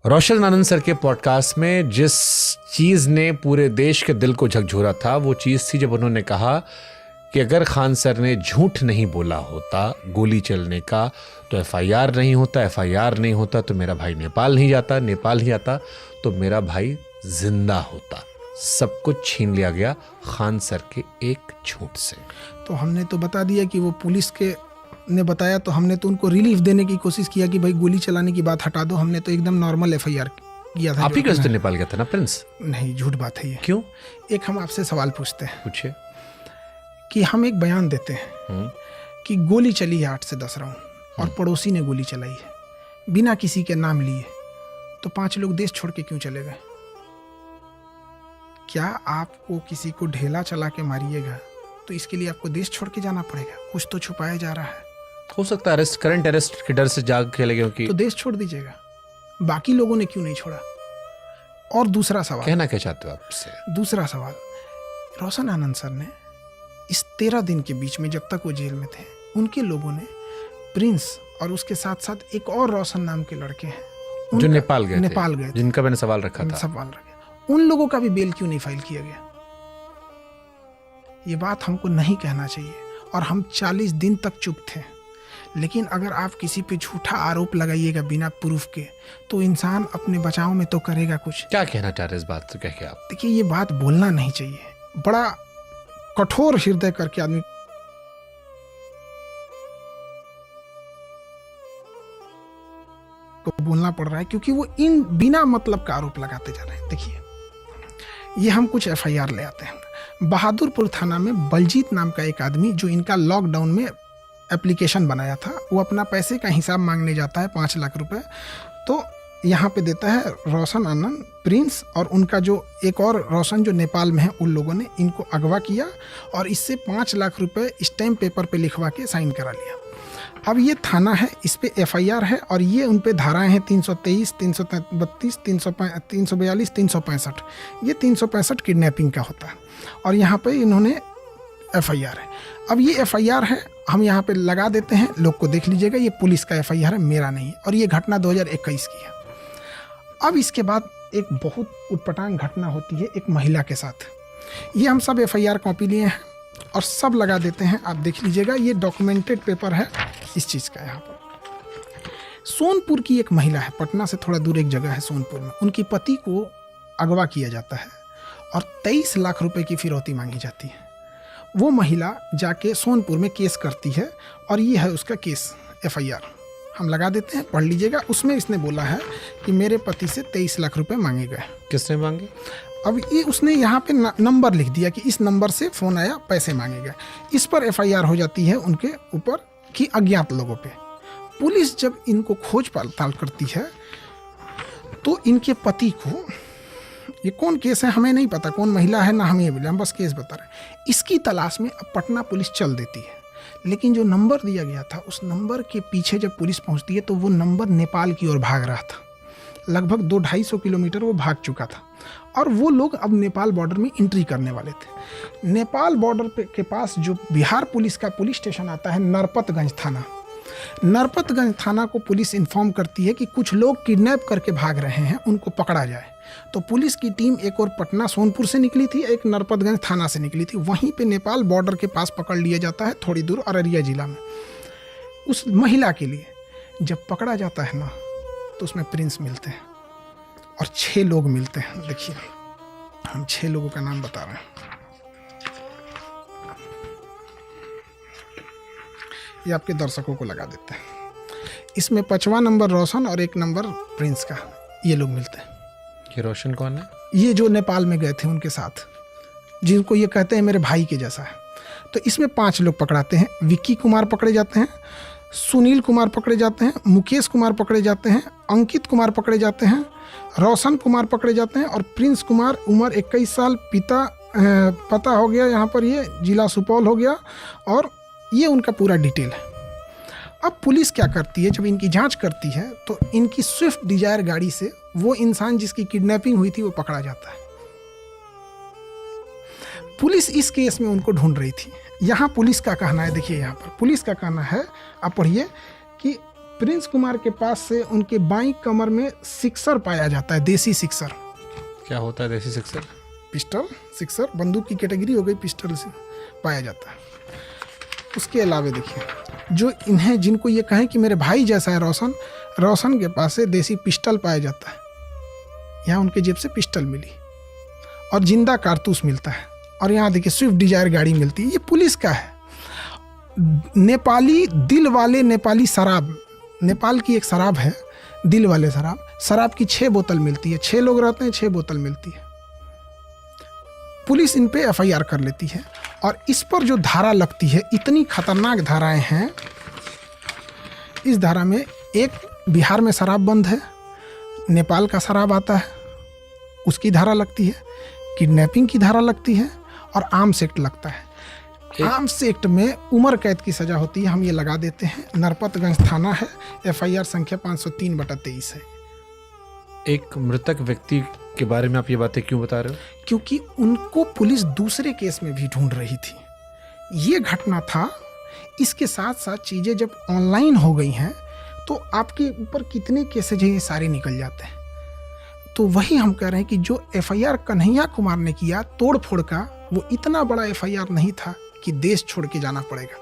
रोशन आनंद sir के podcast में जिस चीज़ ने पूरे देश के दिल को झकझोरा था वो चीज़ थी जब उन्होंने कहा कि अगर खान सर ने झूठ नहीं बोला होता गोली चलने का तो एफआईआर नहीं होता, एफआईआर नहीं होता तो मेरा भाई नेपाल नहीं जाता, नेपाल नहीं आता तो मेरा भाई जिंदा होता। सब कुछ छीन लिया गया खान सर के एक झूठ से। तो हमने तो बता दिया कि वो पुलिस के ने बताया, तो हमने तो उनको रिलीफ देने की कोशिश किया कि भाई गोली चलाने की बात हटा दो। हमने तो एकदम नॉर्मल एफआईआर किया था। आप ही कैसे नेपाल गया था ना प्रिंस? नहीं, झूठ बात है ये। क्यों? एक हम आपसे सवाल पूछते हैं, पूछे कि हम एक बयान देते हैं कि गोली चली है 8 से 10 राउंड और पड़ोसी ने गोली चलाई है बिना किसी के नाम लिए, तो 5 लोग देश छोड़ के क्यों चले गए? क्या आपको किसी को ढेला चला के मारिएगा तो इसके लिए आपको देश छोड़ के जाना पड़ेगा? कुछ तो छुपाया जा रहा है। हो सकता है अरेस्ट, करंट अरेस्ट के डर से जाग खेले गए कि तो देश छोड़ दीजिएगा। बाकी लोगों ने क्यों नहीं छोड़ा? और दूसरा सवाल, कहना क्या चाहते हो आपसे? दूसरा सवाल, रोशन आनंद सर ने इस 13 दिन के बीच में जब तक वो जेल में थे, उनके लोगों ने प्रिंस और उसके साथ साथ एक और रोशन नाम के लड़के हैं जो नेपाल गए थे, जिनका मैंने सवाल रखा था, उन लोगों का भी बेल क्यों नहीं फाइल किया गया? ये बात हमको नहीं कहना चाहिए और हम 40 दिन तक चुप थे। लेकिन अगर आप किसी पे झूठा आरोप लगाइएगा बिना प्रूफ के तो इंसान अपने बचाव में तो करेगा कुछ। क्या कहना चाह रहे इस बात से? कह के आप देखिए, ये बात बोलना नहीं चाहिए। बड़ा कठोर हृदय करके आदमी को बोलना पड़ रहा है, क्योंकि वो इन बिना मतलब का आरोप लगाते जा रहे हैं। देखिए, ये हम कुछ एफआईआर ले आते हैं। बहादुरपुर थाना में बलजीत नाम का एक आदमी, जो इनका लॉकडाउन में एप्लीकेशन बनाया था, वो अपना पैसे का हिसाब मांगने जाता है 5 लाख रुपए। तो यहाँ पे देता है रोशन आनंद, प्रिंस और उनका जो एक और रोशन जो नेपाल में है, उन लोगों ने इनको अगवा किया और इससे 5 लाख रुपए स्टैम्प पेपर पे लिखवा के साइन करा लिया। अब ये थाना है, इस पे एफआईआर है और ये उन पे धाराएं हैं 323, 332, 342, 365। ये 365 किडनैपिंग का होता है और यहाँ पे इन्होंने एफआईआर है। अब ये एफआईआर है, हम यहाँ पे लगा देते हैं, लोग को देख लीजिएगा, ये पुलिस का एफआईआर है, मेरा नहीं। और ये घटना 2021 की है। अब इसके बाद एक बहुत उटपटांग घटना होती है एक महिला के साथ। ये हम सब एफआईआर कॉपी लिए हैं और सब लगा देते हैं, आप देख लीजिएगा, ये डॉक्यूमेंटेड पेपर है इस चीज़ का। यहाँ पर सोनपुर की एक महिला है, पटना से थोड़ा दूर एक जगह है सोनपुर में, उनकी पति को अगवा किया जाता है और 23 लाख रुपए की फिरौती मांगी जाती है। वो महिला जाके सोनपुर में केस करती है और ये है उसका केस, एफआईआर हम लगा देते हैं, पढ़ लीजिएगा। उसमें इसने बोला है कि मेरे पति से 23 लाख रुपए मांगे गए। किसने मांगे? अब ये उसने यहाँ पे नंबर लिख दिया कि इस नंबर से फ़ोन आया, पैसे मांगे गए। इस पर एफआईआर हो जाती है उनके ऊपर कि अज्ञात लोगों पे। पुलिस जब इनको खोज पड़ताल करती है तो इनके पति को, ये कौन केस है हमें नहीं पता, कौन महिला है ना हम ये बोले, हम बस केस बता रहे हैं, इसकी तलाश में अब पटना पुलिस चल देती है। लेकिन जो नंबर दिया गया था, उस नंबर के पीछे जब पुलिस पहुंचती है तो वो नंबर नेपाल की ओर भाग रहा था। लगभग 200-250 किलोमीटर वो भाग चुका था और वो लोग अब नेपाल बॉर्डर में एंट्री करने वाले थे। नेपाल बॉर्डर के पास जो बिहार पुलिस का पुलिस स्टेशन आता है, नरपतगंज थाना, नरपतगंज थाना को पुलिस इन्फॉर्म करती है कि कुछ लोग किडनैप करके भाग रहे हैं, उनको पकड़ा जाए। तो पुलिस की टीम एक और पटना सोनपुर से निकली थी, एक नरपतगंज थाना से निकली थी। वहीं पे नेपाल बॉर्डर के पास पकड़ लिया जाता है, थोड़ी दूर अररिया जिला में। उस महिला के लिए जब पकड़ा जाता है ना, तो उसमें प्रिंस मिलते हैं और 6 लोग मिलते हैं। देखिए, हम 6 लोगों का नाम बता रहे हैं। ये आपके दर्शकों को लगा देते हैं। इसमें 5वां नंबर रोशन और 1 नंबर प्रिंस का, ये लोग मिलते हैं। ये रोशन कौन है? ये जो नेपाल में गए थे उनके साथ, जिनको ये कहते हैं मेरे भाई के जैसा है। तो इसमें 5 लोग पकड़ाते हैं। विक्की कुमार पकड़े जाते हैं, सुनील कुमार पकड़े जाते हैं, मुकेश कुमार पकड़े जाते हैं, अंकित कुमार पकड़े जाते हैं, रोशन कुमार पकड़े जाते हैं और प्रिंस कुमार, उम्र 21 साल, पता हो गया यहाँ पर, ये जिला सुपौल हो गया और ये उनका पूरा डिटेल है। अब पुलिस क्या करती है, जब इनकी जांच करती है तो इनकी स्विफ्ट डिजायर गाड़ी से वो इंसान जिसकी किडनैपिंग हुई थी वो पकड़ा जाता है। पुलिस इस केस में उनको ढूंढ रही थी। यहाँ पुलिस का कहना है, देखिए यहाँ पर पुलिस का कहना है, आप पढ़िए, कि प्रिंस कुमार के पास से उनके बाईं कमर में सिक्सर पाया जाता है, देसी सिक्सर। क्या होता है देसी सिक्सर? पिस्टल सिक्सर, बंदूक की कैटेगरी हो गई, पिस्टल से पाया जाता है। उसके अलावा देखिए, जो इन्हें जिनको ये कहें कि मेरे भाई जैसा है रोशन, रोशन के पास से देसी पिस्टल पाया जाता है। यहाँ उनके जेब से पिस्टल मिली और जिंदा कारतूस मिलता है। और यहाँ देखिए स्विफ्ट डिजायर गाड़ी मिलती है, ये पुलिस का है। नेपाली दिल वाले नेपाली शराब, नेपाल की एक शराब है दिल वाले शराब, शराब की 6 बोतल मिलती है। 6 लोग रहते हैं, 6 बोतल मिलती है। पुलिस इन पे एफआईआर कर लेती है और इस पर जो धारा लगती है, इतनी खतरनाक धाराएं हैं। इस धारा में एक बिहार में शराब बंद है, नेपाल का शराब आता है, उसकी धारा लगती है, किडनैपिंग की धारा लगती है और आर्म्स एक्ट लगता है। आर्म्स एक्ट में उम्र कैद की सजा होती है, हम ये लगा देते हैं। नरपतगंज थाना है, एफआईआर संख्या 503/23 है। एक मृतक व्यक्ति के बारे में आप ये बातें क्यों बता रहे हो? क्योंकि उनको पुलिस दूसरे केस में भी ढूंढ रही थी। ये घटना था। इसके साथ साथ चीज़ें जब ऑनलाइन हो गई हैं तो आपके ऊपर कितने केसेज हैं, ये सारे निकल जाते हैं। तो वही हम कह रहे हैं कि जो एफआईआर कन्हैया कुमार ने किया तोड़ फोड़ का, वो इतना बड़ा एफआईआर नहीं था कि देश छोड़ के जाना पड़ेगा।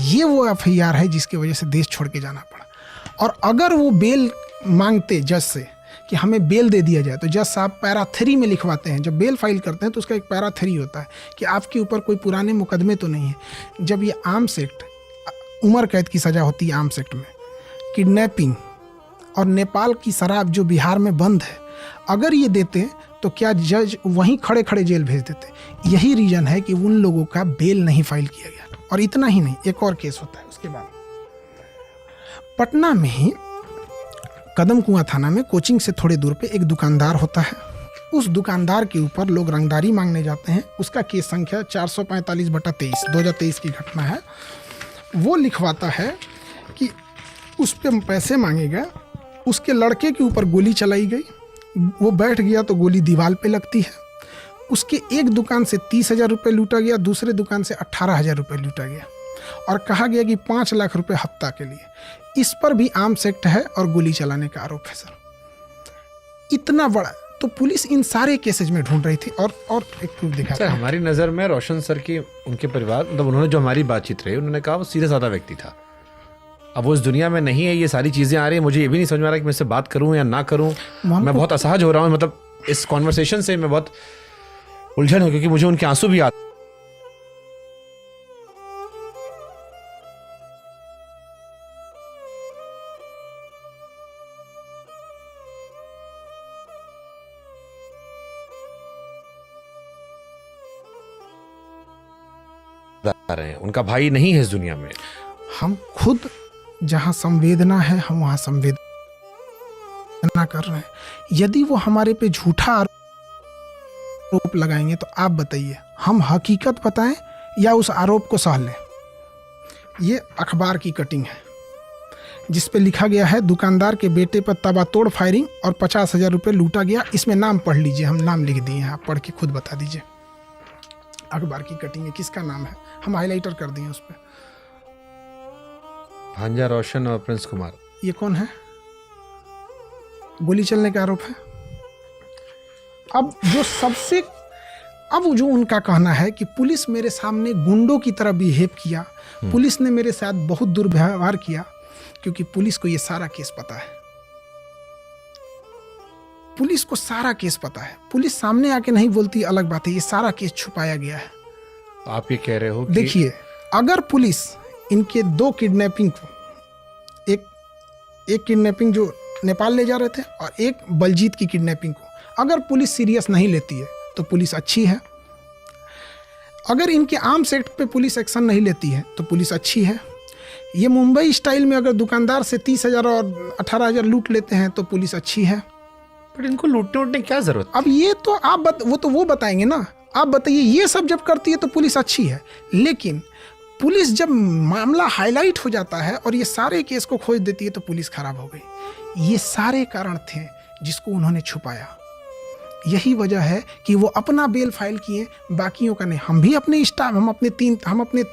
ये वो एफआईआर है जिसकी वजह से देश छोड़ के जाना पड़ा। और अगर वो बेल मांगते जज से कि हमें बेल दे दिया जाए, तो जज साहब पैरा 3 में लिखवाते हैं। जब बेल फाइल करते हैं तो उसका एक पैरा 3 होता है कि आपके ऊपर कोई पुराने मुकदमे तो नहीं है। जब ये आर्म्स एक्ट, उम्र कैद की सज़ा होती है आर्म्स एक्ट में, किडनैपिंग और नेपाल की शराब जो बिहार में बंद है, अगर ये देते तो क्या जज वहीं खड़े खड़े जेल भेज देते? यही रीज़न है कि उन लोगों का बेल नहीं फाइल किया गया। और इतना ही नहीं, एक और केस होता है उसके बाद। पटना में ही कदम कुआं थाना में कोचिंग से थोड़े दूर पे एक दुकानदार होता है। उस दुकानदार के ऊपर लोग रंगदारी मांगने जाते हैं। उसका केस संख्या 445/23 2023 की घटना है। वो लिखवाता है कि उस पर पैसे मांगेगा, उसके लड़के के ऊपर गोली चलाई गई, वो बैठ गया तो गोली दीवार पे लगती है। उसके एक दुकान से 30,000 रुपये लूटा गया, दूसरे दुकान से 18,000 रुपये लूटा गया और कहा गया कि 5 लाख रुपए हफ्ता के लिए। इस पर भी आर्म्स एक्ट है और गोली चलाने का आरोप है। सर इतना बड़ा, तो पुलिस इन सारे केसेज में ढूंढ रही थी। और एक प्रूफ दिखा सर, हमारी नज़र में रोशन सर की, उनके परिवार, मतलब उन्होंने जो हमारी बातचीत रही, उन्होंने कहा वो सीधा साधा व्यक्ति था। अब वो इस दुनिया में नहीं है, ये सारी चीज़ें आ रही हैं। मुझे ये भी नहीं समझ में आ रहा कि मैं इससे बात करूं या ना करूं। मैं बहुत असहज हो रहा हूं, मतलब इस कॉन्वर्सेशन से मैं बहुत उलझन हूं, क्योंकि मुझे उनके आंसू भी आते। रहे हैं, उनका भाई नहीं है इस दुनिया में। हम खुद जहां संवेदना है, हम वहां संवेदना कर रहे हैं। यदि वो हमारे पे झूठा आरोप लगाएंगे तो आप बताइए, हम हकीकत बताएं या उस आरोप को सह लें? ये अखबार की कटिंग है जिस पे लिखा गया है दुकानदार के बेटे पर ताबड़तोड़ फायरिंग और 50,000 रुपये लूटा गया। इसमें नाम पढ़ लीजिए, हम नाम लिख दिए हैं, आप पढ़ के खुद बता दीजिए। अखबार की कटिंग है, किसका नाम है, हम हाईलाइटर कर दिए उस पर। भांजा रोशन और प्रिंस कुमार। ये कौन है? गोली चलने का आरोप है। अब जो उनका कहना है कि पुलिस मेरे सामने गुंडों की तरह बिहेव किया, पुलिस ने मेरे साथ बहुत दुर्व्यवहार किया, क्योंकि पुलिस को ये सारा केस पता है। पुलिस को सारा केस पता है। पुलिस सामने आके नहीं बोलती, अलग बात है, ये सारा केस छुपाया गया है। आप ये कह रहे हो कि देखिए, अगर पुलिस इनके 2 किडनैपिंग को, एक किडनैपिंग जो नेपाल ले जा रहे थे और एक बलजीत की किडनैपिंग को, अगर पुलिस सीरियस नहीं लेती है तो पुलिस अच्छी है। अगर इनके आर्म्स एक्ट पे पुलिस एक्शन नहीं लेती है तो पुलिस अच्छी है। ये मुंबई स्टाइल में अगर दुकानदार से 30,000 और 18,000 लूट लेते हैं तो पुलिस अच्छी है। पर इनको लूटने उटने क्या जरूरत? अब ये तो आप वो बताएंगे ना। आप बताइए, ये सब जब करती है तो पुलिस अच्छी है, लेकिन पुलिस जब मामला हाईलाइट हो जाता है और ये सारे केस को खोज देती है तो पुलिस खराब हो गई। ये सारे कारण थे जिसको उन्होंने छुपाया। यही वजह है कि वो अपना बेल फाइल किए, बाकियों का नहीं। हम भी अपने स्टाफ, हम अपने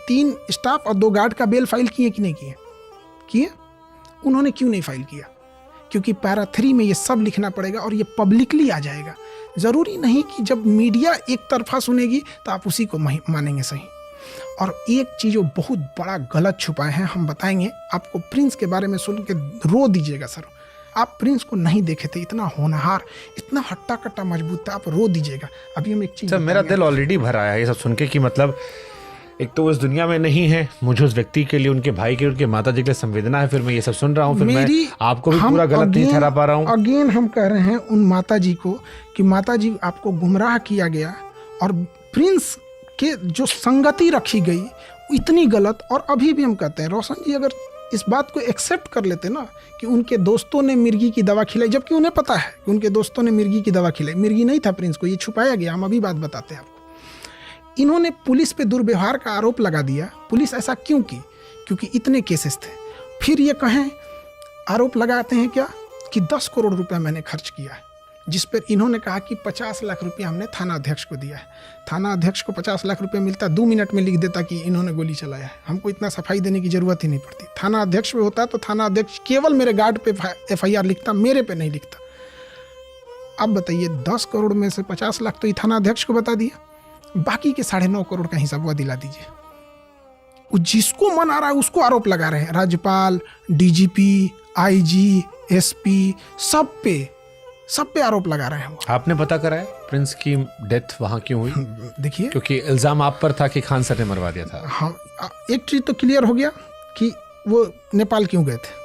3 स्टाफ और 2 गार्ड का बेल फाइल किए कि नहीं किए? उन्होंने क्यों नहीं फाइल किया? क्योंकि पैरा 3 में ये सब लिखना पड़ेगा और ये पब्लिकली आ जाएगा। ज़रूरी नहीं कि जब मीडिया एक तरफा सुनेगी तो आप उसी को मानेंगे सही। और एक चीज़ वो बहुत बड़ा गलत छुपाए हैं, हम बताएंगे आपको। प्रिंस के बारे में सुन के रो दीजिएगा सर। आप प्रिंस को नहीं देखे थे, इतना होनहार, इतना हट्टा कट्टा मजबूत था, आप रो दीजिएगा। अभी हम एक चीज़ सर, मेरा दिल ऑलरेडी भर आया है ये सब सुन के कि मतलब एक तो वो इस दुनिया में नहीं है, मुझे उस व्यक्ति के लिए, उनके भाई के, उनके माता जी के लिए संवेदना है, फिर मैं ये सब सुन रहा हूँ, फिर मैं आपको भी पूरा गलत नहीं ठहरा पा रहा हूँ। अगेन हम कह रहे हैं उन माता जी को कि माता जी आपको गुमराह किया गया और प्रिंस के जो संगति रखी गई इतनी गलत। और अभी भी हम कहते हैं रोशन जी अगर इस बात को एक्सेप्ट कर लेते ना कि उनके दोस्तों ने मिर्गी की दवा खिलाई, जबकि उन्हें पता है कि उनके दोस्तों ने मिर्गी की दवा खिलाई, मिर्गी नहीं था प्रिंस को, ये छुपाया गया। हम अभी बात बताते हैं आपको। इन्होंने पुलिस पे दुर्व्यवहार का आरोप लगा दिया। पुलिस ऐसा क्यों की? क्योंकि इतने केसेस थे। फिर ये कहें, आरोप लगाते हैं क्या कि 10 करोड़ रुपया मैंने खर्च किया है, जिस पर इन्होंने कहा कि 50 लाख रुपया हमने थाना अध्यक्ष को दिया है। थाना अध्यक्ष को 50 लाख रुपया मिलता, 2 मिनट में लिख देता कि इन्होंने गोली चलाया है। हमको इतना सफाई देने की जरूरत ही नहीं पड़ती। थाना अध्यक्ष पे होता तो थाना अध्यक्ष केवल मेरे गार्ड पे FIR लिखता, मेरे पे नहीं लिखता। अब बताइए 10 करोड़ में से 50 लाख तो ये थाना अध्यक्ष को बता दिया, बाकी के 9.5 करोड़ का हिसाब वह दिला दीजिए। वो जिसको मन आ रहा है उसको आरोप लगा रहे हैं। राज्यपाल, DGP, IG, SP, सब पे आरोप लगा रहे हैं वो। आपने पता करा है प्रिंस की डेथ वहाँ क्यों हुई? देखिए, क्योंकि इल्जाम आप पर था कि खान सर ने मरवा दिया था। हाँ, एक चीज तो क्लियर हो गया कि वो नेपाल क्यों गए थे।